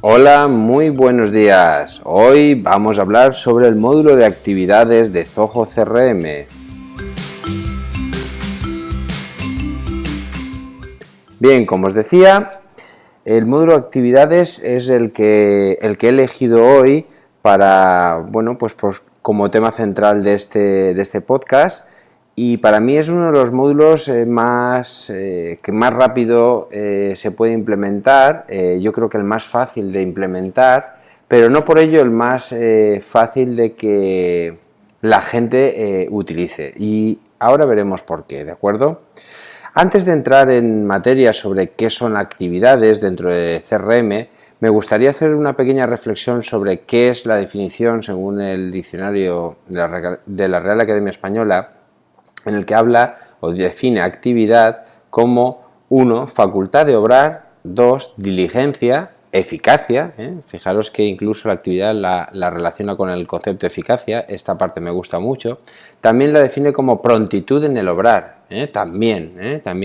Hola, muy buenos días. Hoy vamos a hablar sobre el módulo de actividades de Zoho CRM. Bien, como os decía, el módulo de actividades es el que he elegido hoy para, pues como tema central de este podcast. Y para mí es uno de los módulos que más rápido se puede implementar, yo creo que el más fácil de implementar, pero no por ello el más fácil de que la gente utilice. Y ahora veremos por qué, ¿de acuerdo? Antes de entrar en materia sobre qué son actividades dentro de CRM, me gustaría hacer una pequeña reflexión sobre qué es la definición según el diccionario de la Real Academia Española, en el que habla o define actividad como 1. Facultad de obrar, 2. Diligencia, eficacia, fijaros que incluso la actividad la relaciona con el concepto de eficacia, esta parte me gusta mucho. También la define como prontitud en el obrar, también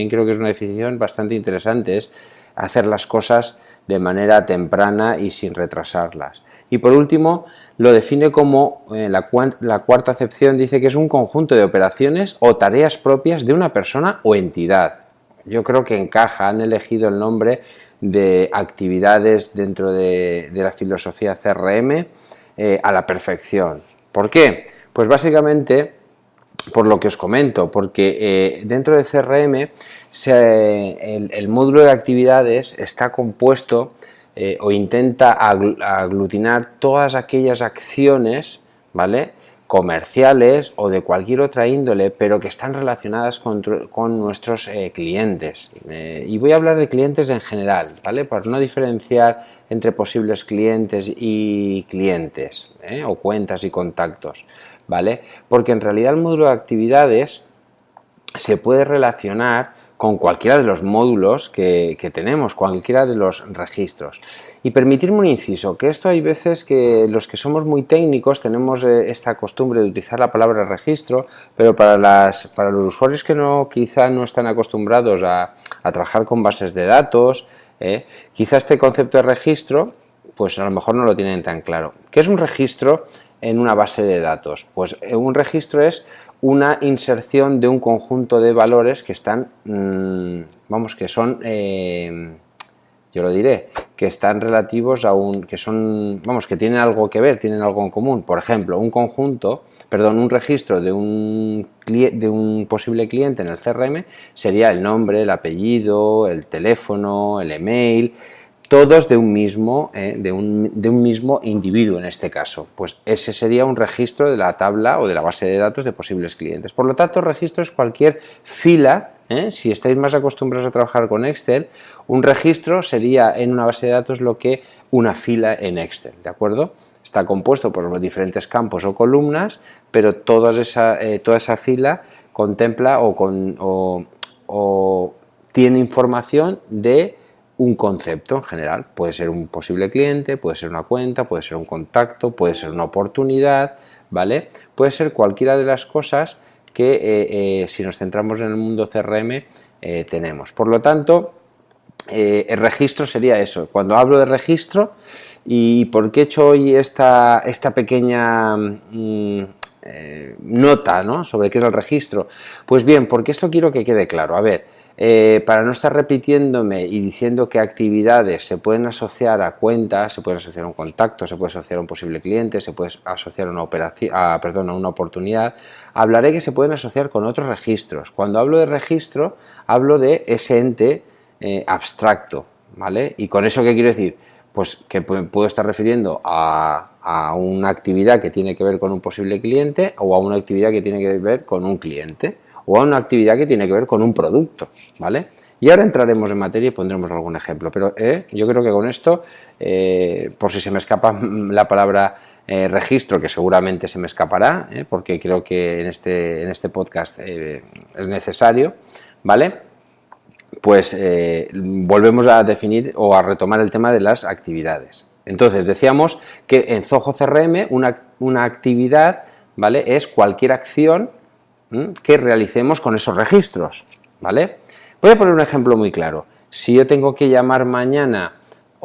creo que es una definición bastante interesante, es hacer las cosas de manera temprana y sin retrasarlas. Y por último, lo define como, la cuarta acepción dice que es un conjunto de operaciones o tareas propias de una persona o entidad. Yo creo que encaja, han elegido el nombre de actividades dentro de la filosofía CRM a la perfección. ¿Por qué? Pues básicamente por lo que os comento, porque dentro de CRM el módulo de actividades está compuesto o intenta aglutinar todas aquellas acciones, ¿vale?, comerciales o de cualquier otra índole, pero que están relacionadas con nuestros clientes. Y voy a hablar de clientes en general, ¿vale?, para no diferenciar entre posibles clientes y clientes, o cuentas y contactos, ¿vale? Porque en realidad el módulo de actividades se puede relacionar con cualquiera de los módulos que tenemos, cualquiera de los registros. Y permitirme un inciso, que esto hay veces que los que somos muy técnicos tenemos esta costumbre de utilizar la palabra registro, pero para los usuarios que quizá no están acostumbrados a trabajar con bases de datos, quizá este concepto de registro, pues a lo mejor no lo tienen tan claro. ¿Qué es un registro en una base de datos? Pues un registro es una inserción de un conjunto de valores que están, que son, yo lo diré, que están relativos a que tienen algo que ver, tienen algo en común. Por ejemplo, un registro de un posible cliente en el CRM sería el nombre, el apellido, el teléfono, el email, todos de un mismo individuo en este caso. Pues ese sería un registro de la tabla o de la base de datos de posibles clientes. Por lo tanto, registro es cualquier fila. Si estáis más acostumbrados a trabajar con Excel, un registro sería en una base de datos lo que una fila en Excel, ¿de acuerdo? Está compuesto por los diferentes campos o columnas, pero toda esa fila contempla o tiene información de un concepto en general. Puede ser un posible cliente, puede ser una cuenta, puede ser un contacto, puede ser una oportunidad, ¿vale? Puede ser cualquiera de las cosas que si nos centramos en el mundo CRM tenemos. Por lo tanto, el registro sería eso. Cuando hablo de registro, ¿y por qué he hecho hoy esta pequeña nota, ¿no?, sobre qué es el registro? Pues bien, porque esto quiero que quede claro. A ver, para no estar repitiéndome y diciendo que actividades se pueden asociar a cuentas, se pueden asociar a un contacto, se puede asociar a un posible cliente, se puede asociar a una oportunidad, hablaré que se pueden asociar con otros registros. Cuando hablo de registro, hablo de ese ente abstracto, ¿vale? ¿Y con eso qué quiero decir? Pues que puedo estar refiriendo a una actividad que tiene que ver con un posible cliente o a una actividad que tiene que ver con un cliente o a una actividad que tiene que ver con un producto, ¿vale? Y ahora entraremos en materia y pondremos algún ejemplo, pero yo creo que con esto, por si se me escapa la palabra registro, que seguramente se me escapará, porque creo que en este podcast es necesario, ¿vale? Pues volvemos a definir o a retomar el tema de las actividades. Entonces, decíamos que en Zoho CRM una actividad, ¿vale?, es cualquier acción que realicemos con esos registros, ¿vale? Voy a poner un ejemplo muy claro. Si yo tengo que llamar mañana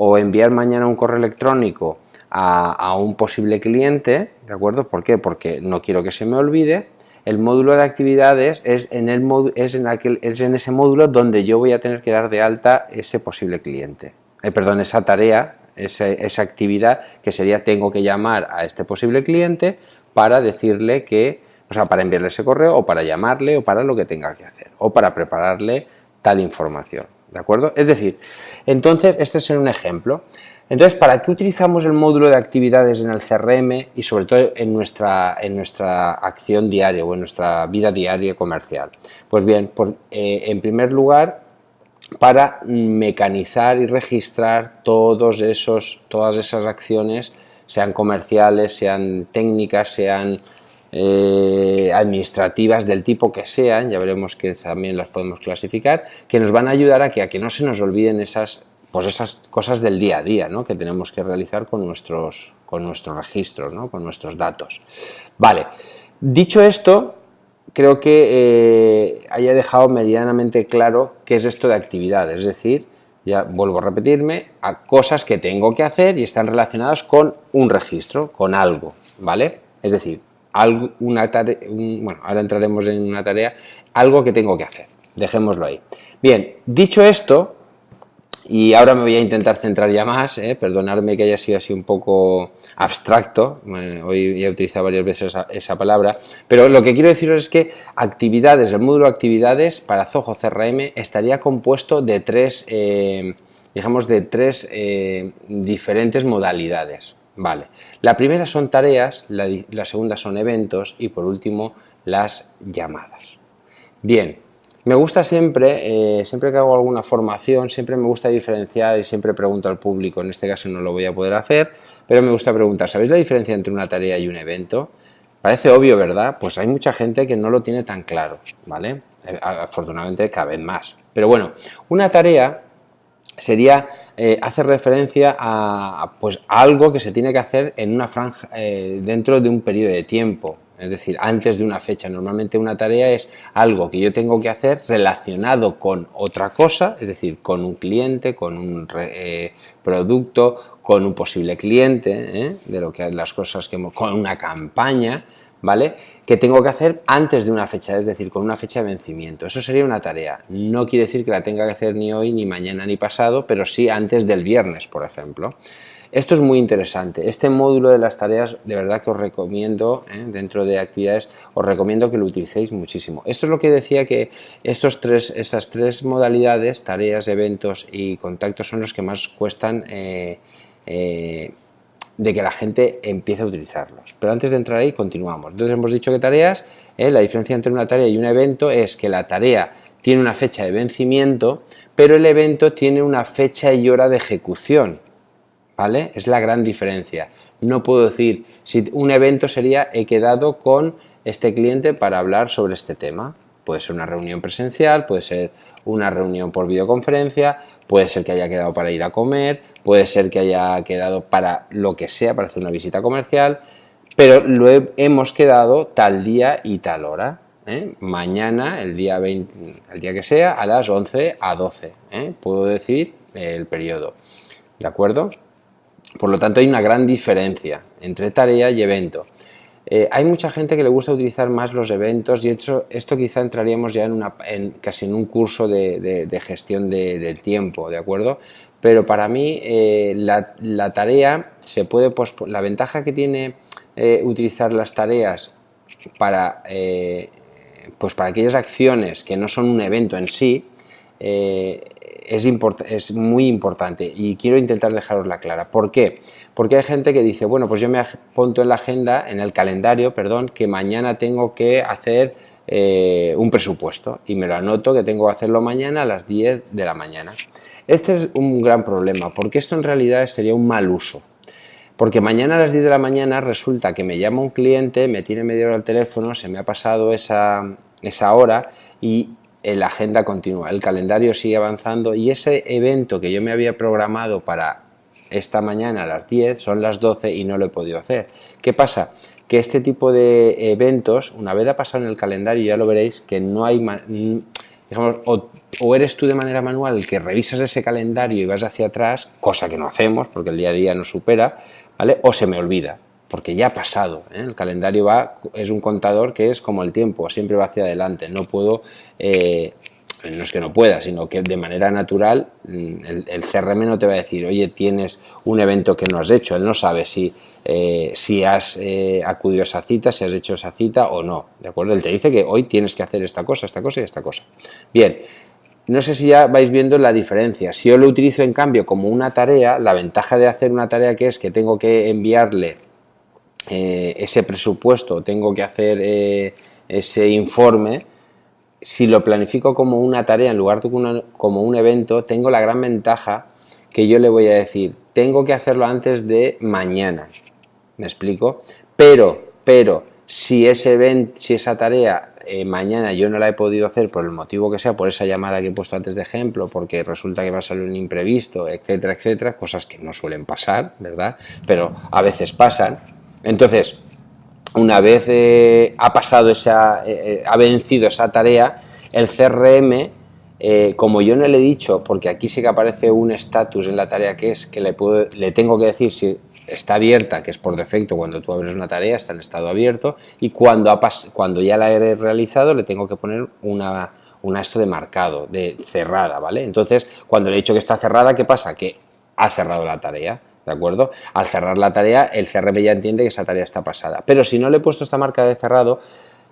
o enviar mañana un correo electrónico a un posible cliente, ¿de acuerdo? ¿Por qué? Porque no quiero que se me olvide. El módulo de actividades es en ese módulo donde yo voy a tener que dar de alta ese posible cliente. Perdón, esa tarea, esa actividad que sería tengo que llamar a este posible cliente para decirle que, o sea, para enviarle ese correo o para llamarle o para lo que tenga que hacer o para prepararle tal información, ¿de acuerdo? Es decir, entonces este es un ejemplo. Entonces, ¿para qué utilizamos el módulo de actividades en el CRM y sobre todo en nuestra acción diaria o en nuestra vida diaria comercial? Pues bien, en primer lugar, para mecanizar y registrar todas esas acciones, sean comerciales, sean técnicas, sean administrativas, del tipo que sean, ya veremos que también las podemos clasificar, que nos van a ayudar a que no se nos olviden esas cosas del día a día, ¿no?, que tenemos que realizar con nuestros registros, ¿no?, con nuestros datos. Vale, dicho esto, creo que haya dejado meridianamente claro qué es esto de actividades, es decir, ya vuelvo a repetirme, a cosas que tengo que hacer y están relacionadas con un registro, con algo, ¿vale? Es decir, bueno, ahora entraremos en una tarea, algo que tengo que hacer, dejémoslo ahí. Bien, dicho esto, y ahora me voy a intentar centrar ya más, perdonadme que haya sido así un poco abstracto, hoy he utilizado varias veces esa palabra, pero lo que quiero deciros es que actividades, el módulo actividades para Zoho CRM estaría compuesto de tres diferentes modalidades. Vale. La primera son tareas, la segunda son eventos y por último las llamadas. Bien. Me gusta siempre que hago alguna formación, siempre me gusta diferenciar y siempre pregunto al público, en este caso no lo voy a poder hacer, pero me gusta preguntar, ¿sabéis la diferencia entre una tarea y un evento? Parece obvio, ¿verdad? Pues hay mucha gente que no lo tiene tan claro, ¿vale? Afortunadamente cada vez más. Pero bueno, una tarea sería hacer referencia a algo que se tiene que hacer en una franja, dentro de un periodo de tiempo. Es decir, antes de una fecha. Normalmente una tarea es algo que yo tengo que hacer relacionado con otra cosa, es decir, con un cliente, con un producto, con un posible cliente, de lo que las cosas con una campaña, ¿vale?, que tengo que hacer antes de una fecha, es decir, con una fecha de vencimiento. Eso sería una tarea. No quiere decir que la tenga que hacer ni hoy, ni mañana, ni pasado, pero sí antes del viernes, por ejemplo. Esto es muy interesante. Este módulo de las tareas, de verdad que os recomiendo, dentro de actividades, os recomiendo que lo utilicéis muchísimo. Esto es lo que decía, que esas tres modalidades, tareas, eventos y contactos, son los que más cuestan de que la gente empiece a utilizarlos. Pero antes de entrar ahí, continuamos. Entonces hemos dicho que tareas, la diferencia entre una tarea y un evento es que la tarea tiene una fecha de vencimiento, pero el evento tiene una fecha y hora de ejecución. ¿Vale? Es la gran diferencia. No puedo decir, si un evento sería, he quedado con este cliente para hablar sobre este tema. Puede ser una reunión presencial, puede ser una reunión por videoconferencia, puede ser que haya quedado para ir a comer, puede ser que haya quedado para lo que sea, para hacer una visita comercial, pero hemos quedado tal día y tal hora. Mañana, el día que sea, a las 11 a 12. Puedo decir el periodo. ¿De acuerdo? Por lo tanto, hay una gran diferencia entre tarea y evento. Hay mucha gente que le gusta utilizar más los eventos, y esto quizá entraríamos ya casi en un curso de gestión del tiempo, ¿de acuerdo? Pero para mí la tarea se puede posponer. La ventaja que tiene utilizar las tareas para aquellas acciones que no son un evento en sí, es muy importante, y quiero intentar dejarosla clara. ¿Por qué? Porque hay gente que dice, bueno, pues yo me apunto en el calendario, que mañana tengo que hacer un presupuesto, y me lo anoto que tengo que hacerlo mañana a las 10 de la mañana. Este es un gran problema, porque esto en realidad sería un mal uso. Porque mañana a las 10 de la mañana resulta que me llama un cliente, me tiene media hora al teléfono, se me ha pasado esa hora y la agenda continúa, el calendario sigue avanzando, y ese evento que yo me había programado para esta mañana a las 10 son las 12 y no lo he podido hacer. ¿Qué pasa? Que este tipo de eventos, una vez ha pasado en el calendario, ya lo veréis, que no hay digamos, o eres tú de manera manual el que revisas ese calendario y vas hacia atrás, cosa que no hacemos porque el día a día nos supera, ¿vale? O se me olvida, porque ya ha pasado, ¿eh? El calendario es un contador que es como el tiempo, siempre va hacia adelante, no puedo... no es que no pueda, sino que de manera natural el CRM no te va a decir, oye, tienes un evento que no has hecho. Él no sabe si has acudido a esa cita, si has hecho esa cita o no, ¿de acuerdo? Él te dice que hoy tienes que hacer esta cosa y esta cosa. Bien, no sé si ya vais viendo la diferencia. Si yo lo utilizo en cambio como una tarea, la ventaja de hacer una tarea que es que tengo que enviarle ese presupuesto, tengo que hacer ese informe. Si lo planifico como una tarea en lugar de como un evento, tengo la gran ventaja que yo le voy a decir, tengo que hacerlo antes de mañana. ¿Me explico? Pero si esa tarea mañana yo no la he podido hacer por el motivo que sea, por esa llamada que he puesto antes de ejemplo, porque resulta que va a salir un imprevisto, etcétera, etcétera, cosas que no suelen pasar, ¿verdad? Pero a veces pasan. Entonces, una vez ha vencido esa tarea, el CRM, como yo no le he dicho, porque aquí sí que aparece un estatus en la tarea que es que le tengo que decir si está abierta, que es por defecto cuando tú abres una tarea, está en estado abierto, y cuando ya la he realizado le tengo que poner una esto de marcado, de cerrada, ¿vale? Entonces, cuando le he dicho que está cerrada, ¿qué pasa? Que ha cerrado la tarea. ¿De acuerdo? Al cerrar la tarea, el CRM ya entiende que esa tarea está pasada. Pero si no le he puesto esta marca de cerrado,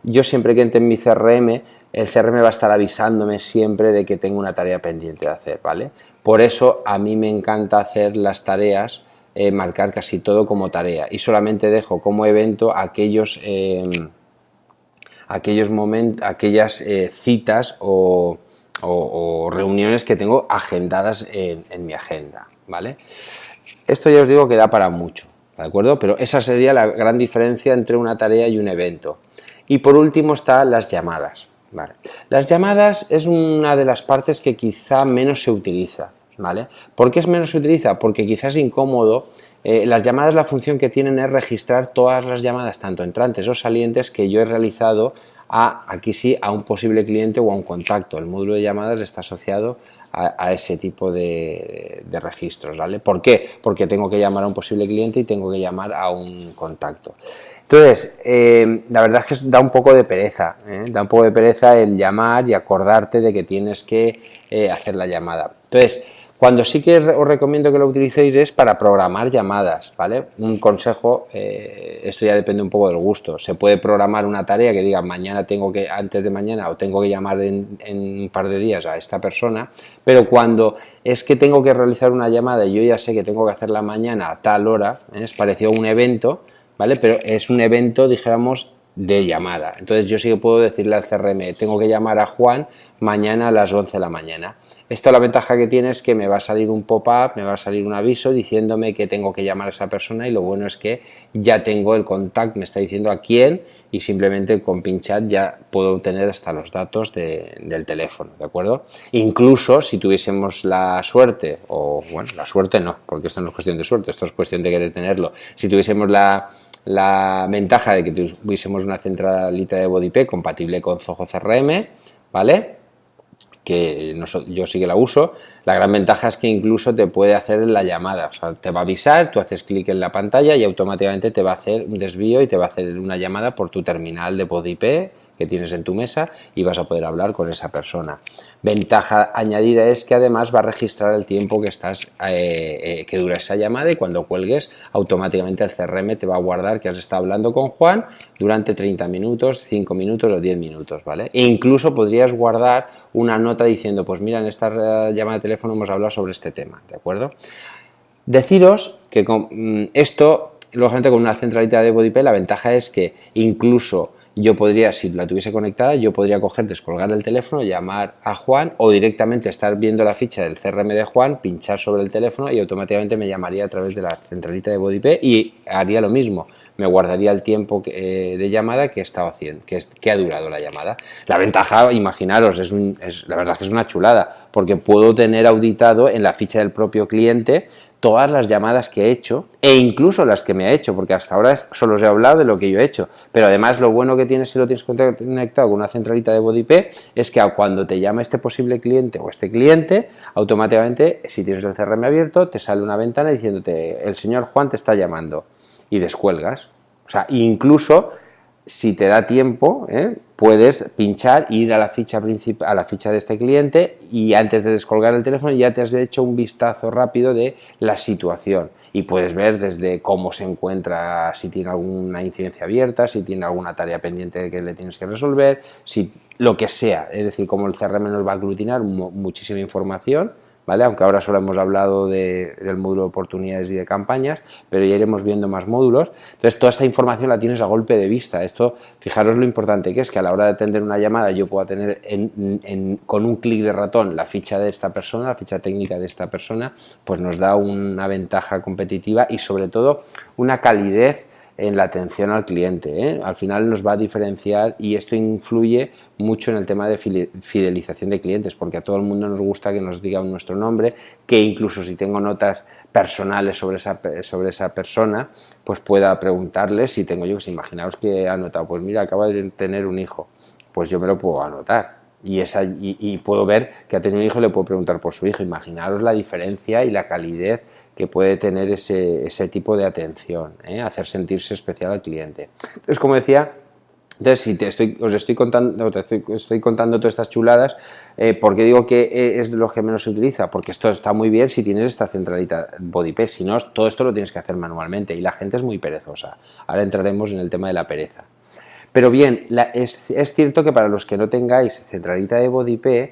yo siempre que entre en mi CRM, el CRM va a estar avisándome siempre de que tengo una tarea pendiente de hacer, ¿vale? Por eso a mí me encanta hacer las tareas, marcar casi todo como tarea y solamente dejo como evento aquellos momentos, aquellas citas o reuniones que tengo agendadas en mi agenda, ¿vale? Esto ya os digo que da para mucho, ¿de acuerdo? Pero esa sería la gran diferencia entre una tarea y un evento. Y por último están las llamadas, ¿vale? Las llamadas es una de las partes que quizá menos se utiliza, ¿vale? ¿Por qué menos se utiliza? Porque quizás es incómodo. Las llamadas, la función que tienen es registrar todas las llamadas, tanto entrantes o salientes, que yo he realizado aquí sí, a un posible cliente o a un contacto. El módulo de llamadas está asociado a ese tipo de registros, ¿vale? ¿Por qué? Porque tengo que llamar a un posible cliente y tengo que llamar a un contacto. Entonces, la verdad es que da un poco de pereza, da un poco de pereza el llamar y acordarte de que tienes que hacer la llamada. Entonces, cuando sí que os recomiendo que lo utilicéis es para programar llamadas, ¿vale? Un consejo, esto ya depende un poco del gusto. Se puede programar una tarea que diga antes de mañana o tengo que llamar en un par de días a esta persona, pero cuando es que tengo que realizar una llamada y yo ya sé que tengo que hacerla mañana a tal hora, es parecido a un evento, ¿vale? Pero es un evento, dijéramos, de llamada. Entonces yo sí que puedo decirle al CRM, tengo que llamar a Juan mañana a las 11 de la mañana. Esto la ventaja que tiene es que me va a salir un pop-up, me va a salir un aviso diciéndome que tengo que llamar a esa persona y lo bueno es que ya tengo el contacto, me está diciendo a quién y simplemente con pinchar ya puedo obtener hasta los datos del teléfono, ¿de acuerdo? Incluso si tuviésemos la suerte, o bueno, la suerte no, porque esto no es cuestión de suerte, esto es cuestión de querer tenerlo, si tuviésemos la ventaja de que tuviésemos una centralita de BodyP compatible con Zoho CRM, ¿vale? Que yo sí que la uso. La gran ventaja es que incluso te puede hacer la llamada, o sea, te va a avisar, tú haces clic en la pantalla y automáticamente te va a hacer un desvío y te va a hacer una llamada por tu terminal de BodyP que tienes en tu mesa y vas a poder hablar con esa persona. Ventaja añadida es que además va a registrar el tiempo que dura esa llamada y cuando cuelgues automáticamente el CRM te va a guardar que has estado hablando con Juan durante 30 minutos, 5 minutos o 10 minutos, ¿vale? E incluso podrías guardar una nota diciendo, pues mira, en esta llamada de teléfono hemos hablado sobre este tema, ¿de acuerdo? Deciros que con esto, lógicamente con una centralita de BodyP, la ventaja es que incluso yo podría, si la tuviese conectada, yo podría coger, descolgar el teléfono, llamar a Juan o directamente estar viendo la ficha del CRM de Juan, pinchar sobre el teléfono y automáticamente me llamaría a través de la centralita de BodyP y haría lo mismo, me guardaría el tiempo de llamada que he estado haciendo, que ha durado la llamada. La ventaja, imaginaros, la verdad es que es una chulada, porque puedo tener auditado en la ficha del propio cliente todas las llamadas que he hecho e incluso las que me ha hecho, porque hasta ahora solo os he hablado de lo que yo he hecho, pero además lo bueno que tienes si lo tienes conectado con una centralita de voz IP es que cuando te llama este posible cliente o este cliente, automáticamente, si tienes el CRM abierto, te sale una ventana diciéndote el señor Juan te está llamando y descuelgas. O sea, incluso si te da tiempo, puedes pinchar, ir a la ficha principal, a la ficha de este cliente y antes de descolgar el teléfono ya te has hecho un vistazo rápido de la situación y puedes ver desde cómo se encuentra, si tiene alguna incidencia abierta, si tiene alguna tarea pendiente que le tienes que resolver, si lo que sea, es decir, como el CRM nos va a aglutinar muchísima información, ¿vale? Aunque ahora solo hemos hablado del módulo de oportunidades y de campañas, pero ya iremos viendo más módulos. Entonces, toda esta información la tienes a golpe de vista. Esto, fijaros lo importante que es que a la hora de atender una llamada yo pueda tener con un clic de ratón la ficha de esta persona, la ficha técnica de esta persona, pues nos da una ventaja competitiva y sobre todo una calidez en la atención al cliente, Al final nos va a diferenciar y esto influye mucho en el tema de fidelización de clientes, porque a todo el mundo nos gusta que nos digan nuestro nombre, que incluso si tengo notas personales sobre esa persona, pues pueda preguntarles si tengo yo, imaginaos que he anotado, pues mira, acaba de tener un hijo, pues yo me lo puedo anotar. Y puedo ver que ha tenido un hijo y le puedo preguntar por su hijo. Imaginaros la diferencia y la calidez que puede tener ese tipo de atención, hacer sentirse especial al cliente. Entonces, como decía, si os estoy contando todas estas chuladas, ¿por qué digo que es lo que menos se utiliza? Porque esto está muy bien si tienes esta centralita VoIP, si no, todo esto lo tienes que hacer manualmente y la gente es muy perezosa. Ahora entraremos en el tema de la pereza. Pero bien, es cierto que para los que no tengáis centralita de voz IP,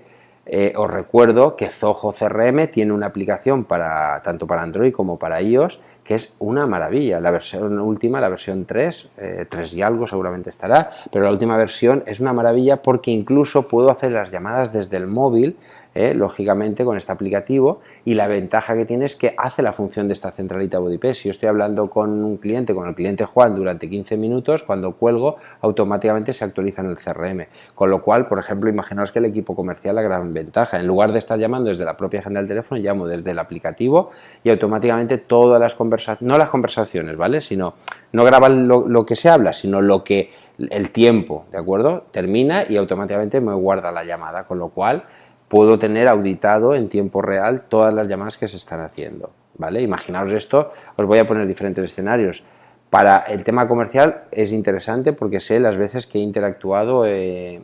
os recuerdo que Zoho CRM tiene una aplicación tanto para Android como para iOS que es una maravilla. La versión última, la versión 3 y algo seguramente estará, pero la última versión es una maravilla porque incluso puedo hacer las llamadas desde el móvil, lógicamente con este aplicativo, y la ventaja que tiene es que hace la función de esta centralita VoIP. Si yo estoy hablando con un cliente, con el cliente Juan durante 15 minutos, cuando cuelgo automáticamente se actualiza en el CRM, con lo cual, por ejemplo, imaginaos que el equipo comercial, la gran ventaja, en lugar de estar llamando desde la propia agenda del teléfono, llamo desde el aplicativo y automáticamente todas las conversaciones, no las conversaciones, ¿vale? Sino, no graban lo que se habla, sino el tiempo, ¿de acuerdo? Termina y automáticamente me guarda la llamada, con lo cual puedo tener auditado en tiempo real todas las llamadas que se están haciendo, ¿vale? Imaginaos esto, os voy a poner diferentes escenarios. Para el tema comercial es interesante porque sé las veces que he interactuado o he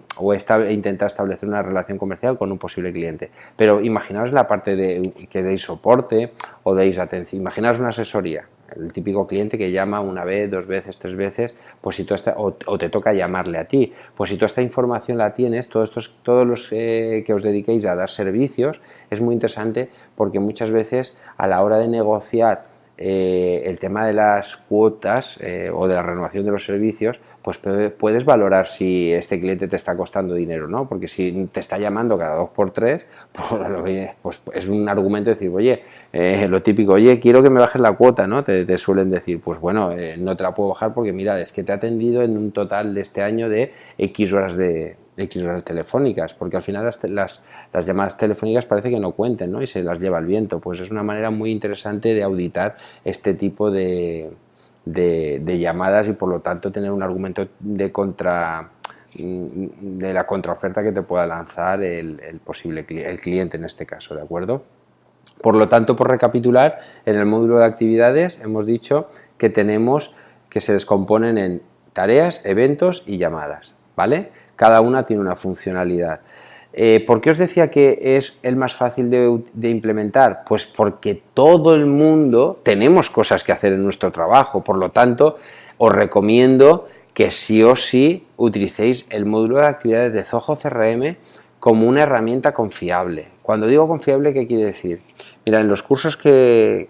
intentado establecer una relación comercial con un posible cliente. Pero imaginaos la parte de que deis soporte o deis atención. Imaginaos una asesoría. El típico cliente que llama una vez, 2 veces, 3 veces, pues si o te toca llamarle a ti. Pues si toda esta información la tienes, todos los que os dediquéis a dar servicios, es muy interesante porque muchas veces a la hora de negociar el tema de las cuotas o de la renovación de los servicios, pues puedes valorar si este cliente te está costando dinero, ¿no? Porque si te está llamando cada 2 por 3, pues es un argumento de decir, oye, lo típico, oye, quiero que me bajes la cuota, ¿no? Te suelen decir, pues bueno, no te la puedo bajar porque mira, es que te he atendido en un total de este año de X horas telefónicas, porque al final las llamadas telefónicas parece que no cuenten, ¿no? Y se las lleva el viento. Pues es una manera muy interesante de auditar este tipo de llamadas y por lo tanto tener un argumento de la contraoferta que te pueda lanzar el cliente en este caso, ¿de acuerdo? Por lo tanto, por recapitular, en el módulo de actividades hemos dicho que tenemos que se descomponen en tareas, eventos y llamadas, ¿vale? Cada una tiene una funcionalidad. ¿Por qué os decía que es el más fácil de implementar? Pues porque todo el mundo tenemos cosas que hacer en nuestro trabajo, por lo tanto, os recomiendo que sí o sí utilicéis el módulo de actividades de Zoho CRM como una herramienta confiable. Cuando digo confiable, ¿qué quiere decir? Mira, en los cursos en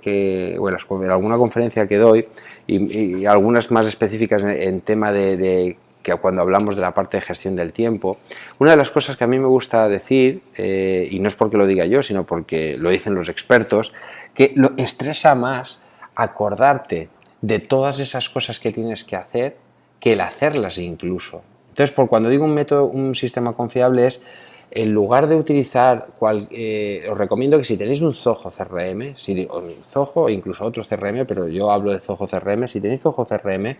alguna conferencia que doy y algunas más específicas en tema de que cuando hablamos de la parte de gestión del tiempo, una de las cosas que a mí me gusta decir, y no es porque lo diga yo, sino porque lo dicen los expertos, que lo estresa más acordarte de todas esas cosas que tienes que hacer que el hacerlas incluso. Entonces, cuando digo un sistema confiable es en lugar de utilizar, os recomiendo que si tenéis un Zoho CRM, Zoho o incluso otro CRM, pero yo hablo de Zoho CRM, si tenéis Zoho CRM,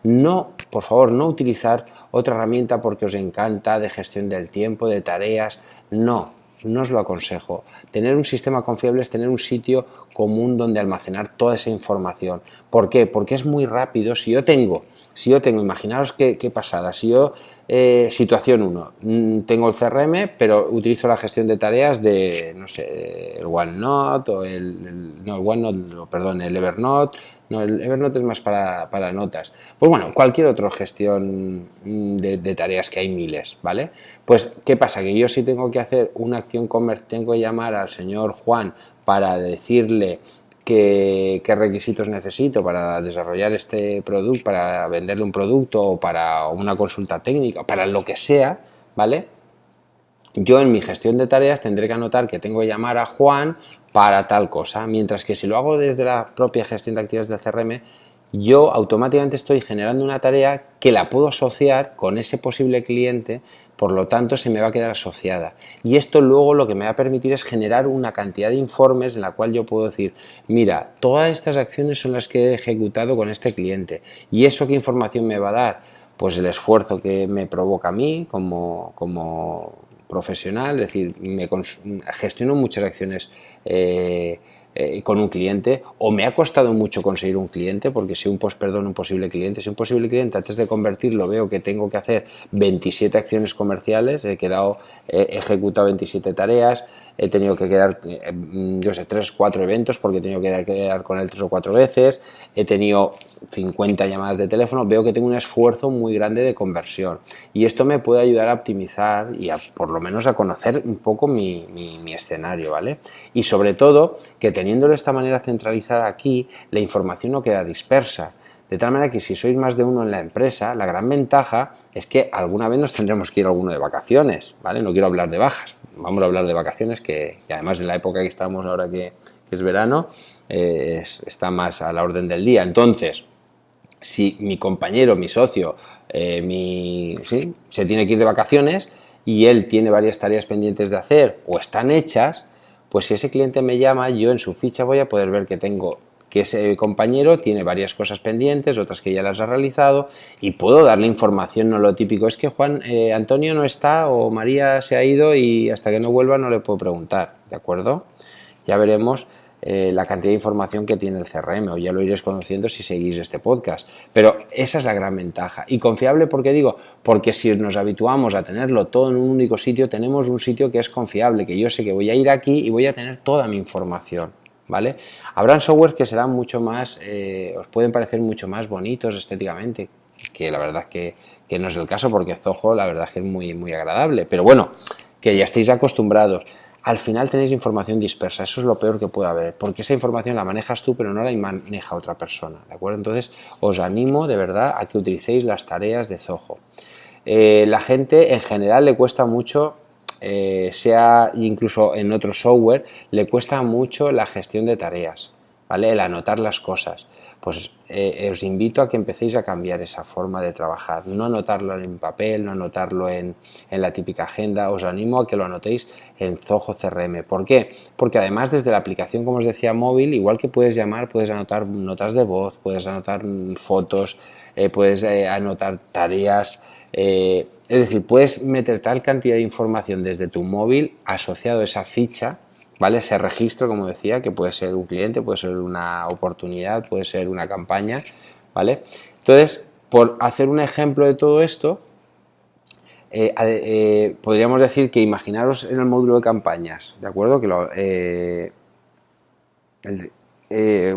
no, por favor, no utilizar otra herramienta porque os encanta de gestión del tiempo, de tareas, no os lo aconsejo. Tener un sistema confiable es tener un sitio común donde almacenar toda esa información. ¿Por qué? Porque es muy rápido. Si yo tengo, imaginaros qué pasada, si yo, situación 1, tengo el CRM, pero utilizo la gestión de tareas de, no sé, el OneNote o el Evernote. No, el Evernote es más para notas. Pues bueno, cualquier otra gestión de tareas, que hay miles, ¿vale? Pues, ¿qué pasa? Que yo si tengo que hacer una acción comercial, tengo que llamar al señor Juan para decirle qué requisitos necesito para desarrollar este producto, para venderle un producto o para una consulta técnica, para lo que sea, ¿vale? Yo en mi gestión de tareas tendré que anotar que tengo que llamar a Juan para tal cosa, mientras que si lo hago desde la propia gestión de actividades del CRM, yo automáticamente estoy generando una tarea que la puedo asociar con ese posible cliente, por lo tanto se me va a quedar asociada. Y esto luego lo que me va a permitir es generar una cantidad de informes en la cual yo puedo decir, mira, todas estas acciones son las que he ejecutado con este cliente. ¿Y eso qué información me va a dar? Pues el esfuerzo que me provoca a mí como profesional, es decir, gestiono muchas acciones con un cliente, o me ha costado mucho conseguir un cliente, porque si un posible cliente, antes de convertirlo veo que tengo que hacer 27 acciones comerciales, he ejecutado 27 tareas, he tenido que quedar, 3, 4 eventos porque he tenido que quedar con él 3 o 4 veces, he tenido 50 llamadas de teléfono, veo que tengo un esfuerzo muy grande de conversión, y esto me puede ayudar a optimizar y por lo menos a conocer un poco mi escenario, ¿vale? Y sobre todo que teniéndolo de esta manera centralizada aquí, la información no queda dispersa. De tal manera que si sois más de uno en la empresa, la gran ventaja es que alguna vez nos tendremos que ir alguno de vacaciones, ¿vale? No quiero hablar de bajas, vamos a hablar de vacaciones, que además en la época que estamos ahora, que es verano, está más a la orden del día. Entonces, si mi compañero, mi socio, se tiene que ir de vacaciones y él tiene varias tareas pendientes de hacer o están hechas, pues si ese cliente me llama, yo en su ficha voy a poder ver que ese compañero tiene varias cosas pendientes, otras que ya las ha realizado, y puedo darle información, no lo típico, es que Antonio no está o María se ha ido y hasta que no vuelva no le puedo preguntar, ¿de acuerdo? Ya veremos la cantidad de información que tiene el CRM, o ya lo iréis conociendo si seguís este podcast, pero esa es la gran ventaja. Y confiable, ¿por qué digo? Porque si nos habituamos a tenerlo todo en un único sitio, tenemos un sitio que es confiable, que yo sé que voy a ir aquí y voy a tener toda mi información, ¿vale? Habrán softwares que serán mucho más, os pueden parecer mucho más bonitos estéticamente, que la verdad es que no es el caso, porque Zoho la verdad es que es muy, muy agradable, pero bueno, que ya estéis acostumbrados. Al final tenéis información dispersa, eso es lo peor que puede haber, porque esa información la manejas tú, pero no la maneja otra persona, ¿de acuerdo? Entonces, os animo de verdad a que utilicéis las tareas de Zoho. La gente en general le cuesta mucho, sea incluso en otro software, le cuesta mucho la gestión de tareas, ¿vale? El anotar las cosas. Pues os invito a que empecéis a cambiar esa forma de trabajar, no anotarlo en papel, no anotarlo en la típica agenda, os animo a que lo anotéis en Zoho CRM. ¿Por qué? Porque además desde la aplicación, como os decía, móvil, igual que puedes llamar, puedes anotar notas de voz, puedes anotar fotos, puedes anotar tareas, es decir, puedes meter tal cantidad de información desde tu móvil asociado a esa ficha, ¿vale? Ese registro, como decía, que puede ser un cliente, puede ser una oportunidad, puede ser una campaña, ¿vale? Entonces, por hacer un ejemplo de todo esto, podríamos decir que imaginaros en el módulo de campañas, ¿de acuerdo?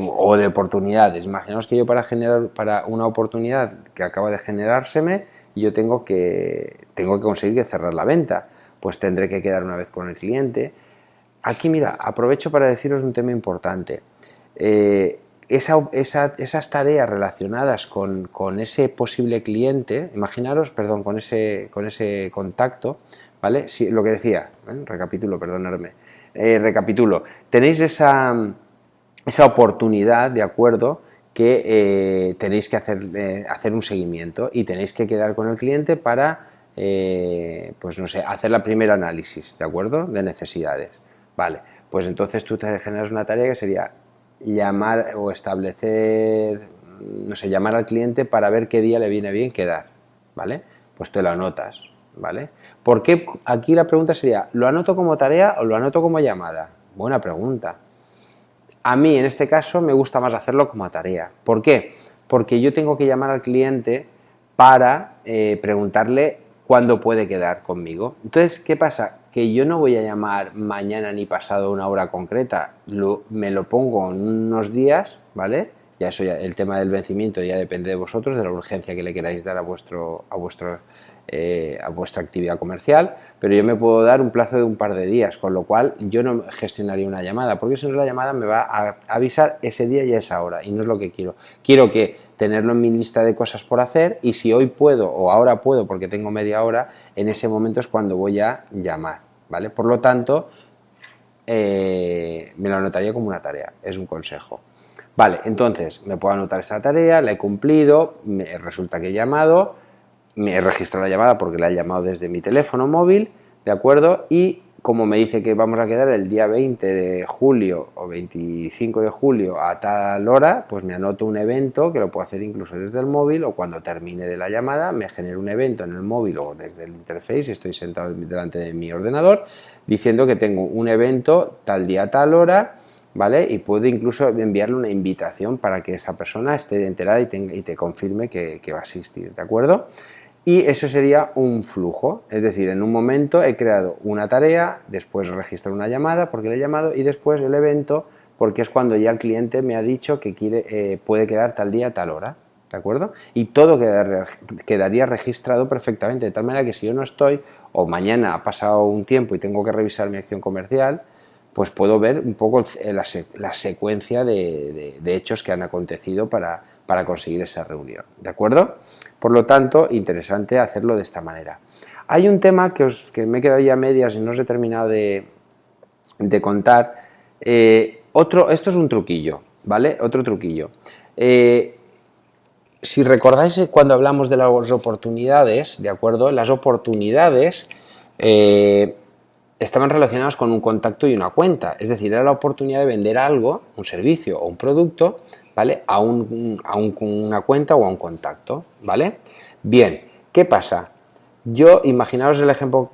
O de oportunidades. Imaginaos que yo para una oportunidad que acaba de generárseme, yo tengo que conseguir cerrar la venta. Pues tendré que quedar una vez con el cliente. Aquí, mira, aprovecho para deciros un tema importante. Esas tareas relacionadas con ese posible cliente, con ese contacto, ¿vale? Si, lo que decía, recapitulo. Tenéis esa oportunidad, ¿de acuerdo?, que tenéis que hacer un seguimiento y tenéis que quedar con el cliente para pues no sé, hacer la primera análisis, ¿de acuerdo? De necesidades. Vale, pues entonces tú te generas una tarea que sería llamar o establecer, no sé, llamar al cliente para ver qué día le viene bien quedar, ¿vale? Pues te lo anotas, ¿vale? ¿Por qué? Aquí la pregunta sería, ¿lo anoto como tarea o lo anoto como llamada? Buena pregunta. A mí, en este caso, me gusta más hacerlo como tarea. ¿Por qué? Porque yo tengo que llamar al cliente para preguntarle cuándo puede quedar conmigo. Entonces, ¿qué pasa? Que yo no voy a llamar mañana ni pasado a una hora concreta. Me lo pongo en unos días, ¿vale? Ya eso ya, el tema del vencimiento ya depende de vosotros, de la urgencia que le queráis dar a vuestra actividad comercial, pero yo me puedo dar un plazo de un par de días, con lo cual yo no gestionaría una llamada, porque si no la llamada me va a avisar ese día y a esa hora, y no es lo que quiero. Quiero que tenerlo en mi lista de cosas por hacer, y si hoy puedo o ahora puedo porque tengo media hora, en ese momento es cuando voy a llamar, ¿vale? Por lo tanto, me lo anotaría como una tarea, es un consejo. Vale, entonces me puedo anotar esa tarea, la he cumplido, resulta que he llamado, me he registrado la llamada porque la he llamado desde mi teléfono móvil, ¿de acuerdo? Y como me dice que vamos a quedar el día 20 de julio o 25 de julio a tal hora, pues me anoto un evento que lo puedo hacer incluso desde el móvil, o cuando termine de la llamada me genero un evento en el móvil o desde el interface, estoy sentado delante de mi ordenador, diciendo que tengo un evento tal día, tal hora, ¿vale? Y puedo incluso enviarle una invitación para que esa persona esté enterada y te confirme que va a asistir, ¿de acuerdo? Y eso sería un flujo, es decir, en un momento he creado una tarea, después registro una llamada porque le he llamado y después el evento porque es cuando ya el cliente me ha dicho que puede quedar tal día, tal hora, ¿de acuerdo? Y todo quedaría registrado perfectamente, de tal manera que si yo no estoy o mañana ha pasado un tiempo y tengo que revisar mi acción comercial, pues puedo ver un poco la secuencia de hechos que han acontecido para conseguir esa reunión, ¿de acuerdo? Por lo tanto, interesante hacerlo de esta manera. Hay un tema que me he quedado ya a medias y no os he terminado de contar. Esto es un truquillo, ¿vale? Otro truquillo. Si recordáis cuando hablamos de las oportunidades, ¿de acuerdo? Las oportunidades estaban relacionadas con un contacto y una cuenta, es decir, era la oportunidad de vender algo, un servicio o un producto, ¿vale? A una cuenta o a un contacto, ¿vale? Bien, ¿qué pasa? Imaginaos el ejemplo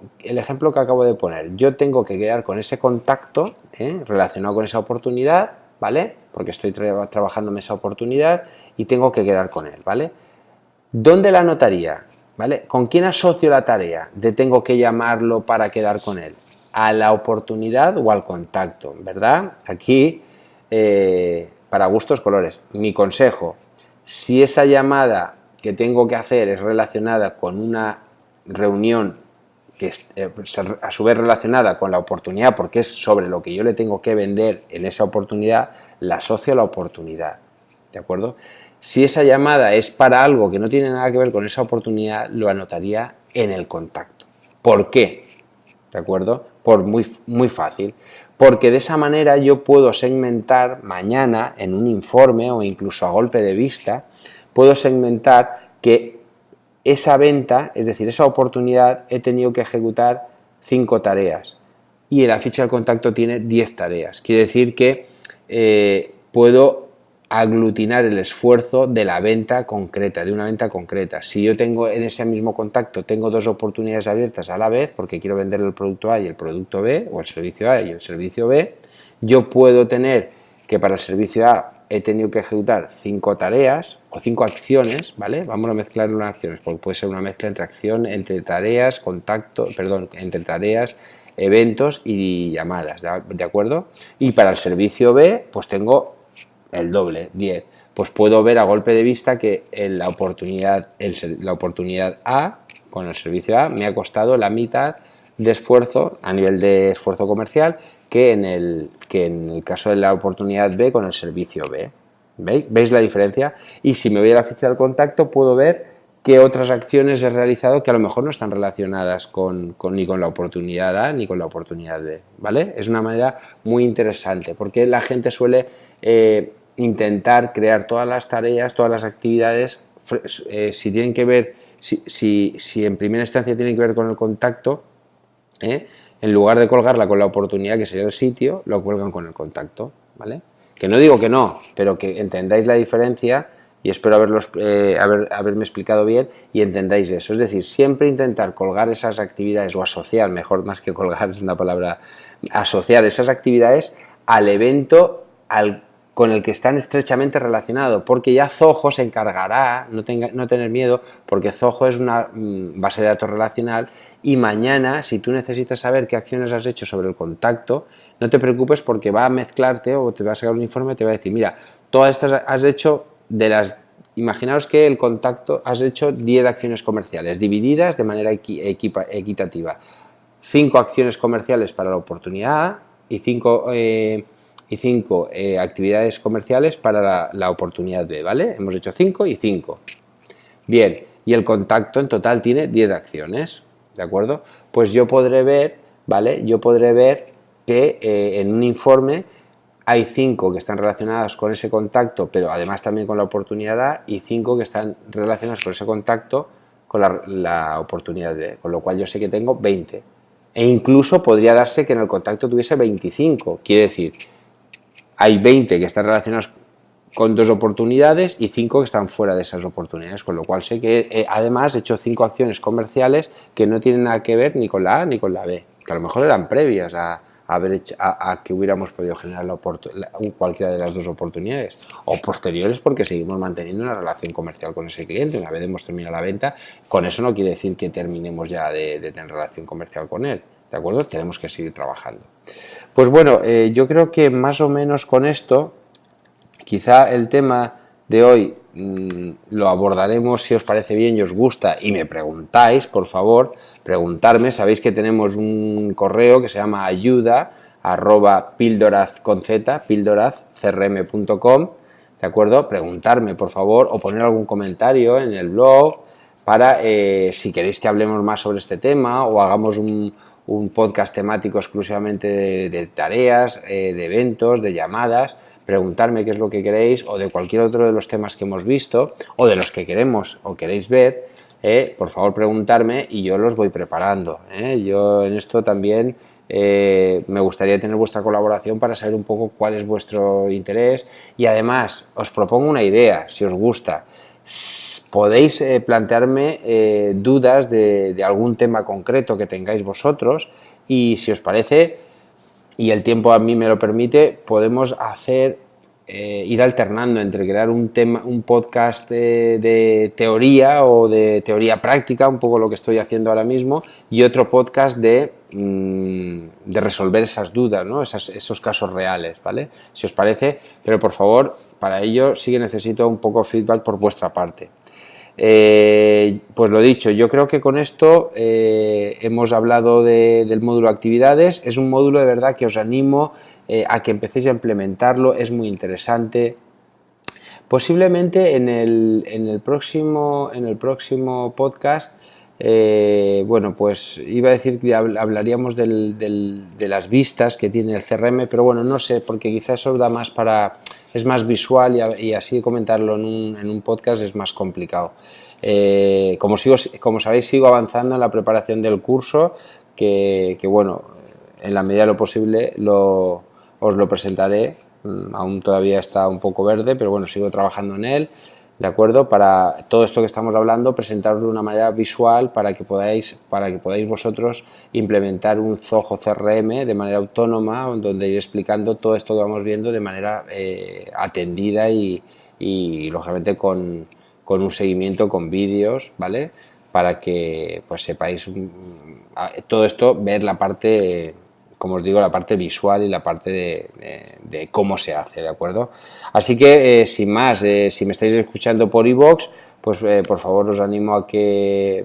que acabo de poner. Yo tengo que quedar con ese contacto relacionado con esa oportunidad, ¿vale? Porque estoy trabajando en esa oportunidad y tengo que quedar con él, ¿vale? ¿Dónde la anotaría? ¿Vale? ¿Con quién asocio la tarea de tengo que llamarlo para quedar con él? ¿A la oportunidad o al contacto? ¿Verdad? Aquí, para gustos colores. Mi consejo, si esa llamada que tengo que hacer es relacionada con una reunión que es a su vez relacionada con la oportunidad, porque es sobre lo que yo le tengo que vender en esa oportunidad, la asocio a la oportunidad, ¿de acuerdo? Si esa llamada es para algo que no tiene nada que ver con esa oportunidad, lo anotaría en el contacto. ¿Por qué? ¿De acuerdo? Muy fácil. Porque de esa manera yo puedo segmentar mañana en un informe o incluso a golpe de vista, puedo segmentar que esa venta, es decir, esa oportunidad, he tenido que ejecutar 5 tareas y en la ficha del contacto tiene 10 tareas. Quiere decir que puedo aglutinar el esfuerzo de la venta concreta, de una venta concreta. Si yo tengo en ese mismo contacto, tengo 2 oportunidades abiertas a la vez, porque quiero vender el producto A y el producto B, o el servicio A y el servicio B, yo puedo tener que para el servicio A he tenido que ejecutar 5 tareas o 5 acciones, ¿vale? Vamos a mezclar las acciones, porque puede ser una mezcla entre tareas, entre tareas, eventos y llamadas, ¿de acuerdo? Y para el servicio B, pues tengo el doble, 10. Pues puedo ver a golpe de vista que la oportunidad A con el servicio A me ha costado la mitad de esfuerzo a nivel de esfuerzo comercial que en el caso de la oportunidad B con el servicio B. ¿Veis la diferencia? Y si me voy a la ficha del contacto puedo ver qué otras acciones he realizado que a lo mejor no están relacionadas ni con la oportunidad A ni con la oportunidad B, ¿vale? Es una manera muy interesante porque la gente suele intentar crear todas las tareas, todas las actividades, si tienen que ver si en primera instancia tiene que ver con el contacto, en lugar de colgarla con la oportunidad que sería el sitio, lo cuelgan con el contacto, ¿vale? Que no digo que no, pero que entendáis la diferencia y espero haberme explicado bien y entendáis eso. Es decir, siempre intentar colgar esas actividades o asociar, mejor más que colgar es una palabra, asociar esas actividades al evento con el que están estrechamente relacionados, porque ya Zoho se encargará, no tener miedo, porque Zoho es una base de datos relacional y mañana, si tú necesitas saber qué acciones has hecho sobre el contacto, no te preocupes porque va a mezclarte o te va a sacar un informe y te va a decir, mira, todas estas has hecho imaginaos que el contacto has hecho 10 acciones comerciales divididas de manera equitativa. 5 acciones comerciales para la oportunidad A y 5 actividades comerciales para la oportunidad B, ¿vale? Hemos hecho 5 y 5. Bien, y el contacto en total tiene 10 acciones, ¿de acuerdo? Pues yo podré ver, ¿vale? Yo podré ver que en un informe hay 5 que están relacionadas con ese contacto, pero además también con la oportunidad A, y 5 que están relacionadas con ese contacto con la oportunidad B, con lo cual yo sé que tengo 20. E incluso podría darse que en el contacto tuviese 25, quiere decir, hay 20 que están relacionados con 2 oportunidades y 5 que están fuera de esas oportunidades, con lo cual sé que además he hecho 5 acciones comerciales que no tienen nada que ver ni con la A ni con la B, que a lo mejor eran previas a que hubiéramos podido generar cualquiera de las 2 oportunidades, o posteriores porque seguimos manteniendo una relación comercial con ese cliente. Una vez hemos terminado la venta, con eso no quiere decir que terminemos ya de tener relación comercial con él, ¿de acuerdo? Tenemos que seguir trabajando. Pues bueno, yo creo que más o menos con esto, quizá el tema de hoy lo abordaremos si os parece bien y os gusta y me preguntáis, por favor, preguntarme. Sabéis que tenemos un correo que se llama ayuda@pildorazcrm.com, ¿de acuerdo? Preguntarme, por favor, o poner algún comentario en el blog para si queréis que hablemos más sobre este tema o hagamos un podcast temático exclusivamente de tareas, de eventos, de llamadas, preguntarme qué es lo que queréis o de cualquier otro de los temas que hemos visto o de los que queremos o queréis ver, por favor preguntarme y yo los voy preparando. Yo en esto también me gustaría tener vuestra colaboración para saber un poco cuál es vuestro interés y además os propongo una idea, si os gusta. Podéis plantearme dudas de algún tema concreto que tengáis vosotros y si os parece y el tiempo a mí me lo permite, podemos ir alternando entre crear un podcast de teoría o de teoría práctica, un poco lo que estoy haciendo ahora mismo, y otro podcast de resolver esas dudas, ¿no? Esos casos reales, ¿vale? Si os parece, pero por favor, para ello sí que necesito un poco de feedback por vuestra parte. Pues lo dicho, yo creo que con esto hemos hablado del módulo actividades. Es un módulo de verdad que os animo a que empecéis a implementarlo, es muy interesante. Posiblemente en el próximo podcast, bueno, pues iba a decir que hablaríamos de las vistas que tiene el CRM, pero bueno, no sé, porque quizás eso da más es más visual y así comentarlo en un podcast es más complicado. Como sabéis, sigo avanzando en la preparación del curso, que bueno, en la medida de lo posible os lo presentaré. Aún todavía está un poco verde, pero bueno, sigo trabajando en él, ¿de acuerdo? Para todo esto que estamos hablando, presentarlo de una manera visual para que podáis vosotros implementar un Zoho CRM de manera autónoma, donde ir explicando todo esto que vamos viendo de manera atendida y lógicamente con un seguimiento con vídeos, ¿vale? Para que pues sepáis todo esto, ver la parte, como os digo, la parte visual y la parte de cómo se hace, ¿de acuerdo? Así que, sin más, si me estáis escuchando por iVoox, pues por favor os animo a que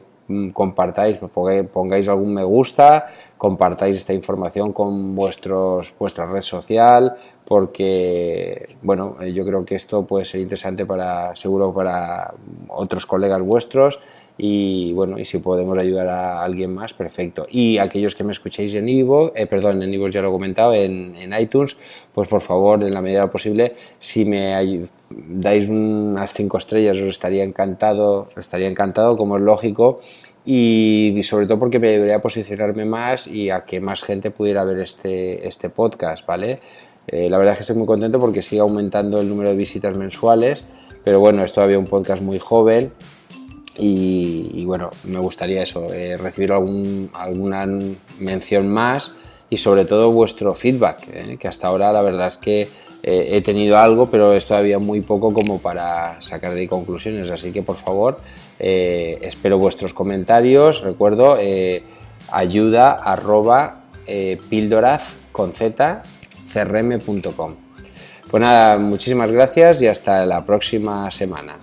compartáis, pongáis algún me gusta, compartáis esta información con vuestra red social, porque bueno, yo creo que esto puede ser interesante seguro para otros colegas vuestros y bueno, y si podemos ayudar a alguien más, perfecto. Y aquellos que me escuchéis en iVoox, en iVoox ya lo he comentado, en iTunes, pues por favor, en la medida posible, si me dais unas 5 estrellas, os estaría encantado, como es lógico, y sobre todo porque me ayudaría a posicionarme más y a que más gente pudiera ver este podcast, ¿vale? La verdad es que estoy muy contento porque sigue aumentando el número de visitas mensuales, pero bueno, es todavía un podcast muy joven y bueno, me gustaría eso, recibir alguna mención más y sobre todo vuestro feedback, que hasta ahora la verdad es que he tenido algo, pero es todavía muy poco como para sacar de ahí conclusiones, así que por favor espero vuestros comentarios. Recuerdo ayuda@pildorazcrm.com. Pues nada, muchísimas gracias y hasta la próxima semana.